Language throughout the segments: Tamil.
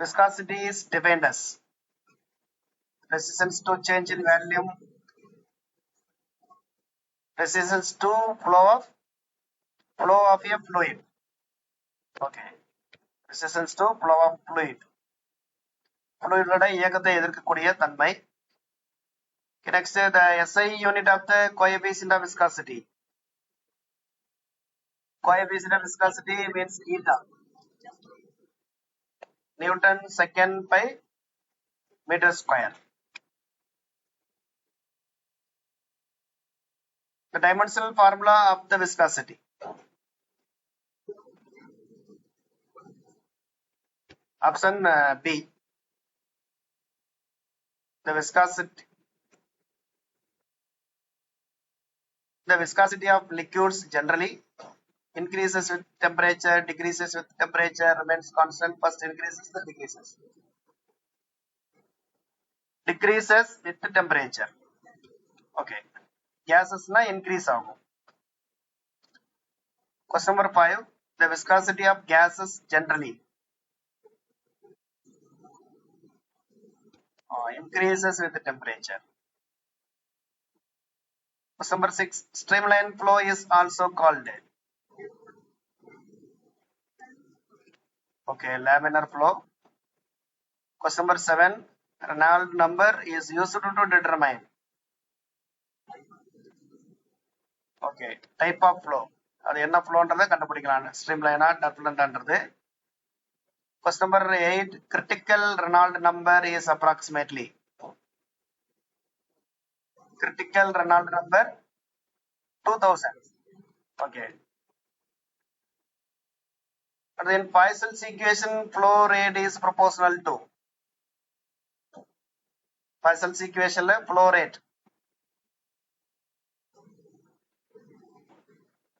Viscosity is defined as resistance to change in volume, resistance to flow of a fluid. Okay, resistance to flow of fluid. Fluid இயக்கத்தை எதிர்க்கக்கூடிய தன்மை. Next, the SI unit of the coefficient of viscosity. Coefficient of viscosity means eta. Newton second by meter square. The dimensional formula of the viscosity. Option B. The viscosity of liquids generally increases with temperature, decreases with temperature, remains constant. First increases, then decreases. Decreases with the temperature. Okay. Gases na increase agum. Question number 5. The viscosity of gases generally increases with the temperature. Question number 6. Streamline flow is also called. Okay, laminar flow. Question number 7. Reynolds number is used to determine. Okay, type of flow. அது என்ன ஃப்ளோன்றதை கண்டுபிடிக்கலாம். ஸ்ட்ரீம்லைனா டர்புலண்டான்றது. Question number 8. Critical Reynolds number is approximately. Critical Reynolds number 2000. Okay. And then Poisson's equation flow rate is proportional to. Poisson's equation flow rate.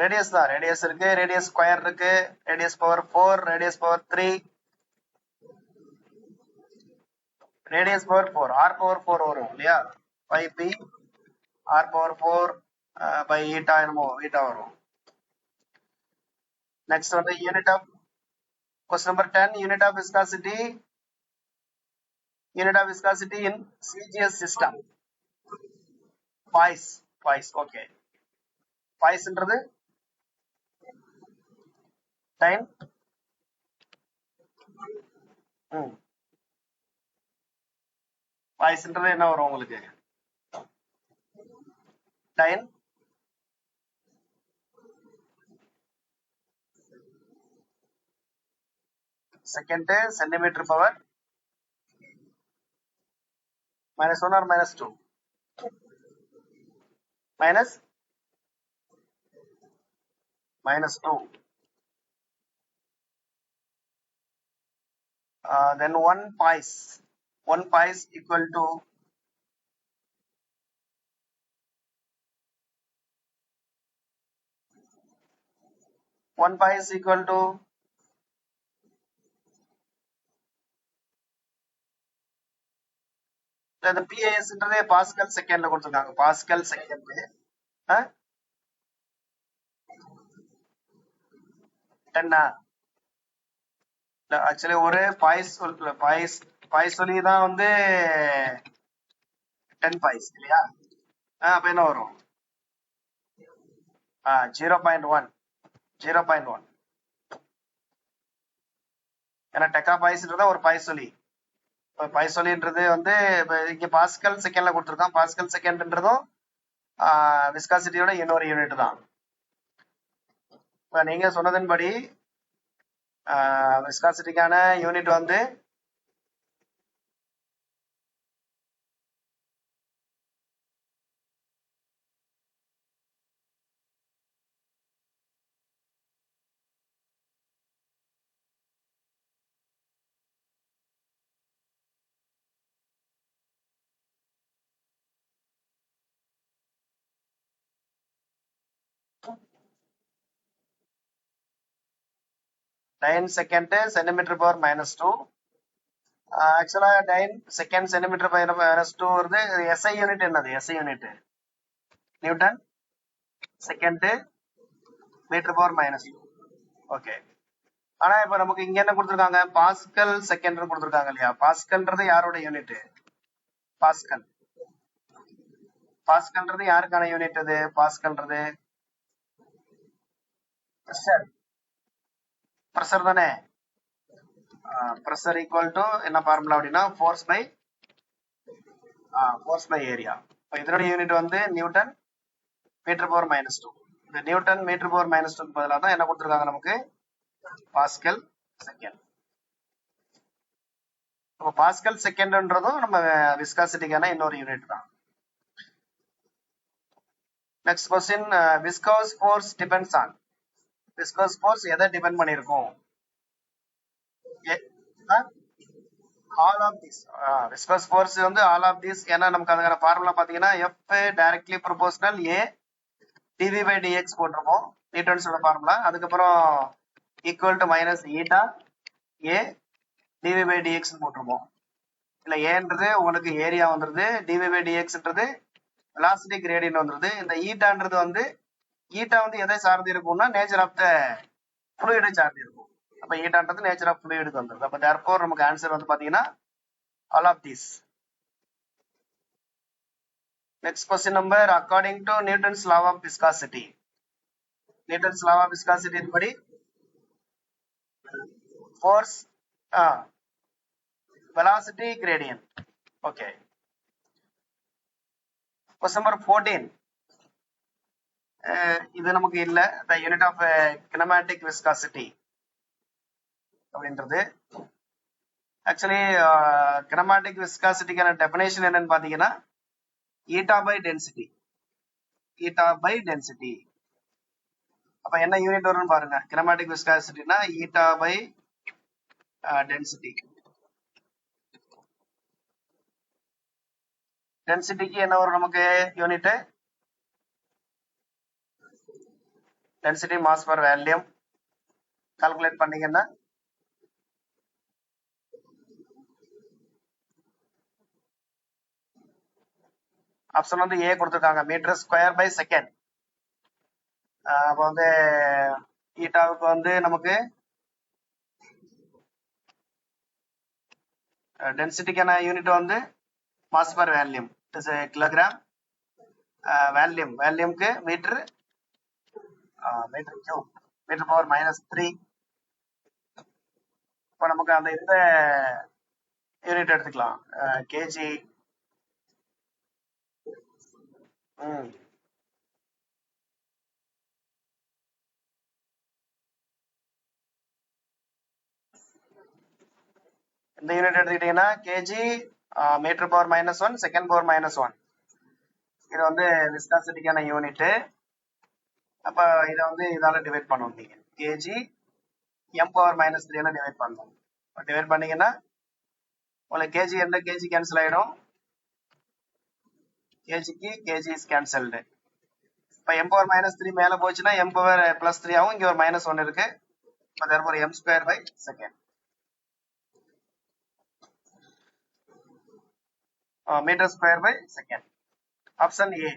Radius தான். Radius இருக்கு, radius square இருக்கு, radius power 4, radius power 3. Radius power 4, r power 4 வரும் இல்லையா? 5p r power 4 by eta என்னமோ eta வரும். Next one, the unit of question number 10, unit of viscosity. Unit of viscosity in CGS system. Poise, okay. Poise என்றது time. Poise என்றது என்ன வரும் உங்களுக்கு? Time. Second centimeter power -1 or -2? -2. Then 1 Poise. 1 Poise equal to the PAS என்றதே பாஸ்கல் செகண்ட்ல கொடுத்திருக்காங்க. பாஸ்கல் செகண்ட் 10 ஆக்சுவலி ஒரு பாய்ஸ் சொல்லி தான் வந்து 10 பாய்ஸ் இல்லையா? அப்ப என்ன வரும்? 0.1. ஏன்னா டெக்கா பாய்ஸ்ன்றத ஒரு பாய்ஸ் சொல்லி. பாய்சொலின்றது வந்து இங்க பாஸ்கல் செகண்ட்ல கொடுத்துருக்கோம். பாஸ்கல் செகண்ட்ன்றதும் விஸ்காசிட்டியோட இன்னொரு யூனிட் தான். நீங்க சொன்னதன்படி விஸ்காசிட்டிக்கான யூனிட் வந்து nine second centimeter power -2. ஆக்சுவலா 9 செகண்ட் சென்டிமீட்டர் -2 வருது. SI யூனிட் என்னது? SI unit newton second metre power -2. Okay, ஆனா இப்ப நமக்கு இங்க என்ன கொடுத்திருக்காங்க, பாஸ்கல் செகண்ட் கொடுத்திருக்காங்க இல்லையா. பாஸ்கல்ன்றது யாரோட யூனிட்? பாஸ்கல். பாஸ்கல்ன்றது யாருக்கான யூனிட்? அது பாஸ்கல்ன்றது பிரஷர். பிரஷர் தானே. பிரஷர் ஈக்குவல் டு என்ன ஃபார்முலா அப்படின்னா ஃபோர்ஸ் பை ஏரியா. இதனுடைய யூனிட் வந்து நியூட்டன் மீட்டர் பவர் -2. இந்த நியூட்டன் மீட்டர் பவர் -2 பதிலாக தான் என்ன கொடுத்துருக்காங்க நமக்கு, பாஸ்கல் செகண்ட். இப்போ பாஸ்கல் செகண்ட்ன்றதும் நம்ம விஸ்காசிட்டிக்கான இன்னொரு யூனிட் தான். Next question, viscous force depends on. Viscous force எதை டிபெண்ட் பண்ணிருக்கும்? All of this. Viscous force வந்து ஆல் ஆஃப் திஸ். ஏன்னா நமக்கு அதுக்கான ஃபார்முலா பாத்தீங்கன்னா F directly proportional A dv by dx போட்டிருப்போம், நியூட்டன்ஸோட ஃபார்முலா. அதுக்கப்புறம் equal to minus eta A dv by dx போட்டிருப்போம். இல்ல ஏன்றது உங்களுக்கு ஏரியா வந்துருது, dv by dxன்றது வெலாசிட்டி கிரேடியன்ட் வந்துருது. இந்த ஈட்டான்றது வந்து ஈட்டா வந்து எதை சார்ந்து இருக்கும்னா நேச்சர் ஆஃப் த ஃப்ளூயிடை சார்ந்து இருக்கும். அப்ப ஈட்டான்றது நேச்சர் ஆஃப் ஃப்ளூயிடுக்கு வந்துருது. அப்ப தேர்ஃபோர் நமக்கு ஆன்சர் வந்து பாத்தீங்கன்னா all of these. Next question number, according to Newton's law of viscosity. Newton's law of viscosity படி force velocity gradient. Okay. Question number 14. இது நமக்கு இல்ல. The unit of kinematic viscosity அப்படின்றது ஆக்சுவலி kinematic viscosityக்கான டெஃபினேஷன் என்னன்னு பாத்தீங்கன்னா eta by density. Eta by density. அப்ப என்ன யூனிட் வரும்னு பாருங்க. kinematic viscosityனா ஈட்டா பை டென்சிட்டி. டென்சிட்டிக்கு என்ன வரும் நமக்கு unit? Density mass per volume. Calculate பண்ணீங்கன்னா ஆப்ஷன் வந்து ஏ கொடுத்துருக்காங்க, மீட்டர் ஸ்கொயர் பை செகண்ட். அப்ப வந்து ஈட்டாவுக்கு வந்து நமக்கு டென்சிட்டிக்கான யூனிட் வந்து மாஸ் பர் வால்யூம், கிலோகிராம். வால்யூம்க்கு மீட்டர் கியூப், மீட்டர் பவர் -3. இப்போ நமக்கு அந்த இந்த யூனிட் எடுத்துக்கலாம், கேஜி. இந்த யூனிட் எடுத்துக்கிட்டீங்கன்னா KG metre power -1 second power -1. இது வந்து விஸ்காசிட்டிக்கான யூனிட். அப்ப இதை வந்து இதால டிவைட் பண்ணுவோம். நீங்க கேஜி எம் பவர் -3 டிவைட் பண்ணணும். டிவைட் பண்ணீங்கன்னா உங்களுக்கு கேஜி எந்த கேஜி கேன்சல் ஆயிடும், கேஜிக்கு கேஜி இஸ் கேன்சல்டு. இப்ப எம் பவர் -3 மேல போச்சுன்னா எம் பவர் +3 ஆகும். இங்க ஒரு -1 இருக்கு. therefore m square by second. Meter square by second. Option A.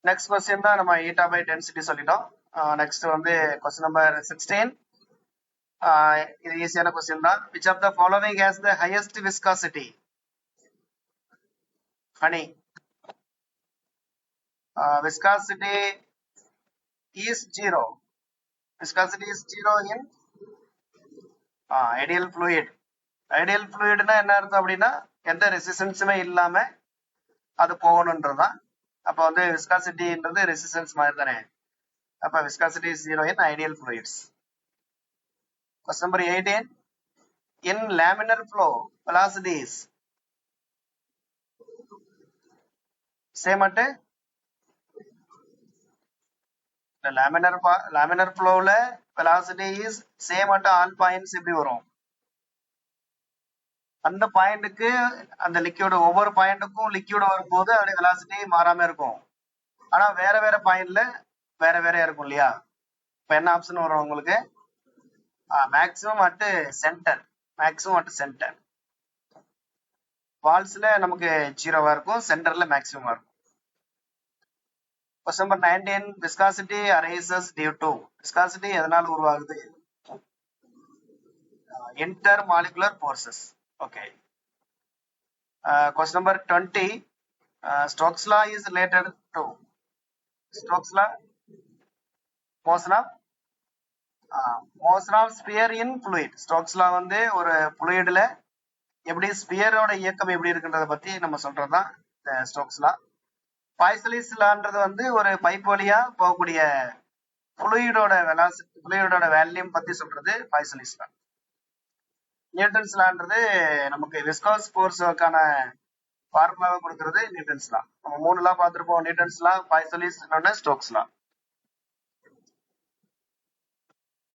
Next question தான் நம்ம eta by density சொல்லிட்டோம். Next வந்து question number 16. இது ஈஸியான கொஸ்டின் தான். Which of the following has the highest viscosity? Honey. Viscosity is 0. Viscosity is 0 in ideal fluid. Ideal ஃப்ளூயிட்னா என்ன அர்த்தம் அப்படின்னா எந்த ரெசிஸ்டன்ஸுமே இல்லாம அது போகணுன்றதுதான். அப்ப வந்து விஸ்காசிட்டின்றது ரெசிஸ்டன்ஸ் மாதிரி தானே. அப்ப viscosity is 0 in ideal fluids. Question number 18. In laminar flow, velocity is same at the laminar flow ல velocity is same at all points. எப்படி வரும்? அந்த பாயிண்ட்டுக்கு அந்த லிக்யூட், ஒவ்வொரு பாயிண்ட்டுக்கும் லிக்யூட் வரும்போது அதோட வெலாசிட்டி மாறாம இருக்கும். ஆனா வேற வேற பாயிண்ட்ல வேற வேற இருக்கும் இல்லையா. இப்ப என்ன ஆப்ஷன் வரும் உங்களுக்கு? Maximum at centre. Maximum at centre. வால்ஸ்ல நமக்கு 0வா இருக்கும், சென்டர்ல மேக்ஸிமமா இருக்கும். Question number 19. Viscosity arises due to. Viscosity எதனால் உருவாகுது? Intermolecular forces. Okay. Question number 20. Stokes law is related to. Stokes law. Motion of sphere in fluid. Stokes law வந்து ஒரு fluidல எப்படி ஸ்பியரோட இயக்கம் எப்படி இருக்குன்றத பத்தி நம்ம சொல்றதுதான் ஸ்டோக்ஸ் லா. பாய்சலிஸ் லான்றது வந்து ஒரு பைப் வழியா போகக்கூடிய ஃப்ளூயிடோட வெலாசிட்டி, ஃப்ளூயிடோட வேல்யூம் பத்தி சொல்றது பாய்சலிஸ் லா. நியூட்டன்ஸ் லான்றது நமக்கு விஸ்காஸ் ஃபோர்ஸுக்கான ஃபார்முலாவை கொடுக்கறது நியூட்டன்ஸ் லா. நம்ம 3 லா பார்த்திருப்போம். நியூட்டன்ஸ் லா, பாய்சலிஸ், ஸ்டோக்ஸ் லா.